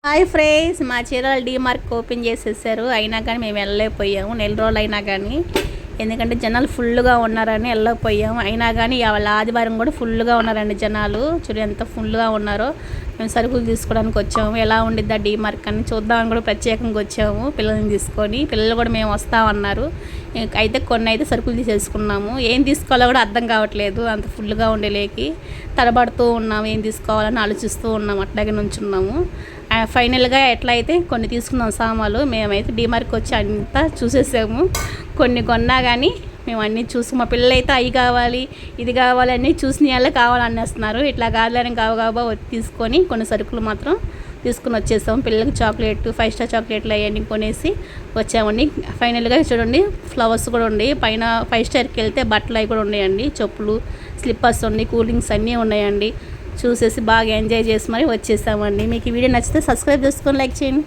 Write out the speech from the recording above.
Hi friends, మా చీరలు DMart open చేసేసారు. అయినా కానీ మేము వెళ్ళలేకపోయాము. నెల రోజులు అయినా కానీ, ఎందుకంటే జనాలు ఫుల్గా ఉన్నారని వెళ్ళకపోయాము. అయినా కానీ వాళ్ళ ఆదివారం కూడా ఫుల్గా ఉన్నారండి జనాలు. చూడు ఎంత ఫుల్గా ఉన్నారో. మేము సరుకులు తీసుకోవడానికి వచ్చాము. ఎలా ఉండిద్దా డీమార్ట్ అని చూద్దామని కూడా ప్రత్యేకంగా వచ్చాము పిల్లల్ని తీసుకొని. పిల్లలు కూడా మేము వస్తామన్నారు. అయితే కొన్ని అయితే సరుకులు తీసేసుకున్నాము. ఏం తీసుకోవాలో కూడా అర్థం కావట్లేదు, అంత ఫుల్గా ఉండేలేకి తడబడుతూ ఉన్నాము. ఏం తీసుకోవాలని ఆలోచిస్తూ ఉన్నాము, అట్లాగే నుంచున్నాము. ఫైనల్గా ఎట్లా అయితే కొన్ని తీసుకున్నాం సామాన్లు. మేమైతే డీమార్ట్కి వచ్చి అంతా చూసేసాము. కొన్ని కొన్నా కానీ మేము అన్నీ చూసి, మా పిల్లలు అయితే అవి కావాలి ఇది కావాలి అన్నీ చూసిన వాళ్ళే కావాలనేస్తున్నారు. ఇట్లా కాదులని కాబా తీసుకొని కొన్ని సరుకులు మాత్రం తీసుకుని వచ్చేసాము. పిల్లలకి చాక్లెట్, 5 స్టార్ చాక్లెట్లు అవన్నీ కొనేసి వచ్చామండి. ఫైనల్గా చూడండి, ఫ్లవర్స్ కూడా ఉన్నాయి. పైన 5 స్టార్కి వెళ్తే బట్టలు అవి కూడా ఉన్నాయండి. చెప్పులు, స్లిప్పర్స్ ఉన్నాయి, కూల్ డ్రింక్స్ అన్నీ ఉన్నాయండి. చూసేసి బాగా ఎంజాయ్ చేసి మరి వచ్చేసామండి. మీకు ఈ వీడియో నచ్చితే సబ్స్క్రైబ్ చేసుకొని లైక్ చేయండి.